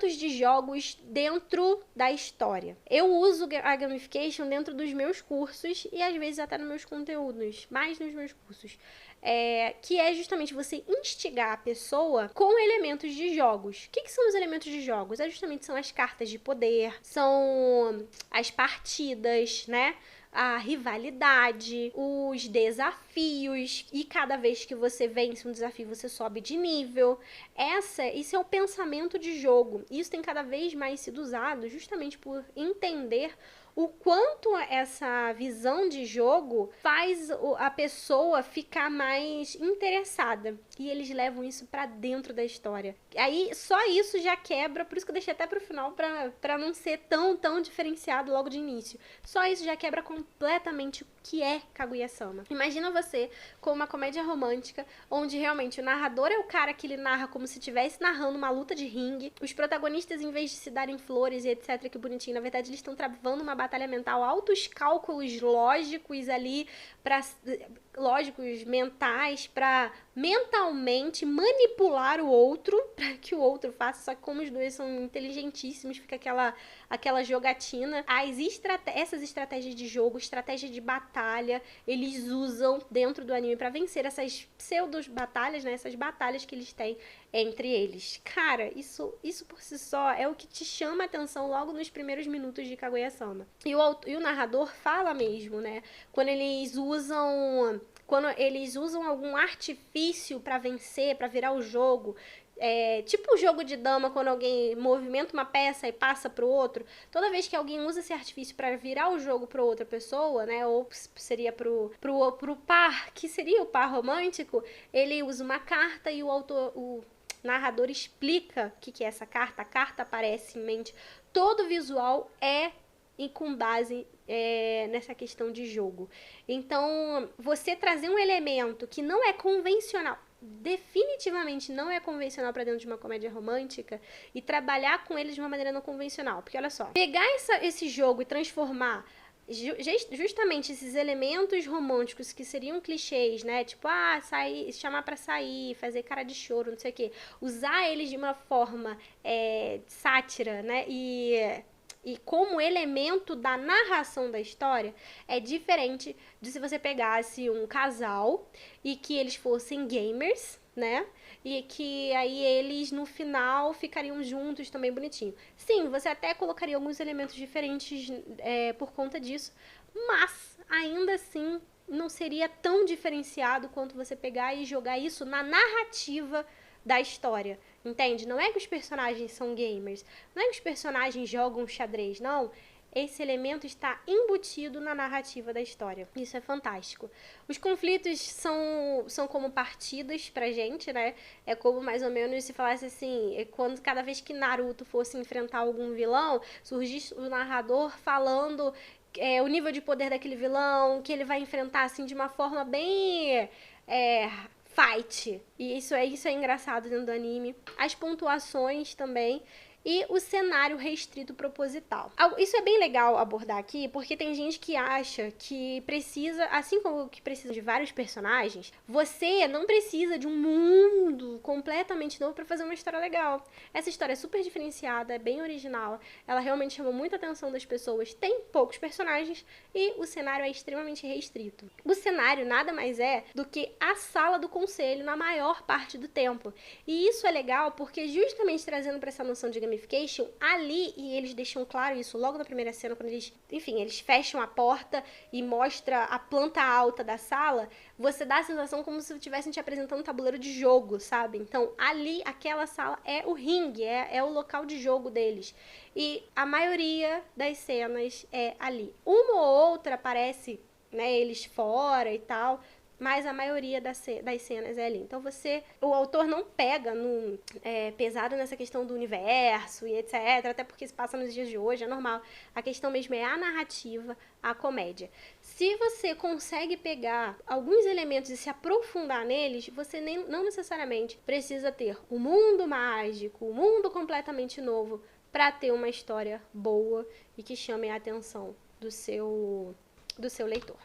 elementos de jogos dentro da história. Eu uso a gamification dentro dos meus cursos e às vezes até nos meus conteúdos, mais nos meus cursos. Que é justamente você instigar a pessoa com elementos de jogos. O que são os elementos de jogos? Justamente são as cartas de poder, são as partidas, né? A rivalidade, os desafios, e cada vez que você vence um desafio, você sobe de nível. Isso é o pensamento de jogo. Isso tem cada vez mais sido usado justamente por entender o quanto essa visão de jogo faz a pessoa ficar mais interessada. E eles levam isso pra dentro da história. Aí, só isso já quebra, por isso que eu deixei até pro final, pra não ser tão diferenciado logo de início. Só isso já quebra completamente o que é Kaguya-sama. Imagina você com uma comédia romântica, onde realmente o narrador é o cara que ele narra como se estivesse narrando uma luta de ringue. Os protagonistas, em vez de se darem flores e etc, que bonitinho, na verdade eles estão travando uma batalha mental, altos cálculos lógicos ali, lógicos mentais, pra mentalmente manipular o outro, para que o outro faça, só que como os dois são inteligentíssimos, fica aquela jogatina. Essas estratégias de jogo, estratégia de batalha, eles usam dentro do anime para vencer essas pseudo-batalhas, né? Essas batalhas que eles têm entre eles. Cara, isso por si só é o que te chama a atenção logo nos primeiros minutos de Kaguya-sama. E o narrador fala mesmo, né? Quando eles usam algum artifício pra vencer, pra virar o jogo, tipo o jogo de dama, quando alguém movimenta uma peça e passa pro outro, toda vez que alguém usa esse artifício pra virar o jogo pra outra pessoa, né, ou seria pro par, que seria o par romântico, ele usa uma carta e o narrador explica o que é essa carta, a carta aparece em mente, todo o visual e com base nessa questão de jogo. Então, você trazer um elemento que não é convencional, definitivamente não é convencional para dentro de uma comédia romântica, e trabalhar com ele de uma maneira não convencional. Porque, olha só, pegar esse jogo e transformar justamente esses elementos românticos que seriam clichês, né? Tipo, sair, chamar pra sair, fazer cara de choro, não sei o quê. Usar eles de uma forma sátira, né? E como elemento da narração da história, é diferente de se você pegasse um casal e que eles fossem gamers, né? E que aí eles, no final, ficariam juntos também bonitinho. Sim, você até colocaria alguns elementos diferentes por conta disso, mas ainda assim não seria tão diferenciado quanto você pegar e jogar isso na narrativa da história, entende? Não é que os personagens são gamers, não é que os personagens jogam xadrez, não. Esse elemento está embutido na narrativa da história. Isso é fantástico. Os conflitos são como partidas pra gente, né? É como mais ou menos se falasse assim, quando cada vez que Naruto fosse enfrentar algum vilão, surgisse o narrador falando o nível de poder daquele vilão, que ele vai enfrentar assim de uma forma bem fight. E isso é engraçado dentro do anime. As pontuações também. E o cenário restrito proposital. Isso é bem legal abordar aqui, porque tem gente que acha que precisa, assim como que precisa de vários personagens, você não precisa de um mundo completamente novo para fazer uma história legal. Essa história é super diferenciada, é bem original, ela realmente chama muita atenção das pessoas, tem poucos personagens e o cenário é extremamente restrito. O cenário nada mais é do que a sala do conselho na maior parte do tempo. E isso é legal porque justamente trazendo para essa noção de gamification, ali, e eles deixam claro isso logo na primeira cena, quando eles fecham a porta e mostra a planta alta da sala, você dá a sensação como se estivessem te apresentando um tabuleiro de jogo, sabe? Então, ali, aquela sala é o ringue, é o local de jogo deles. E a maioria das cenas é ali. Uma ou outra aparece, né, eles fora e tal, mas a maioria das cenas é ali. Então o autor não pega pesado nessa questão do universo e etc, até porque se passa nos dias de hoje, é normal. A questão mesmo é a narrativa, a comédia. Se você consegue pegar alguns elementos e se aprofundar neles, você não necessariamente precisa ter um mundo mágico, um mundo completamente novo, para ter uma história boa e que chame a atenção do seu leitor.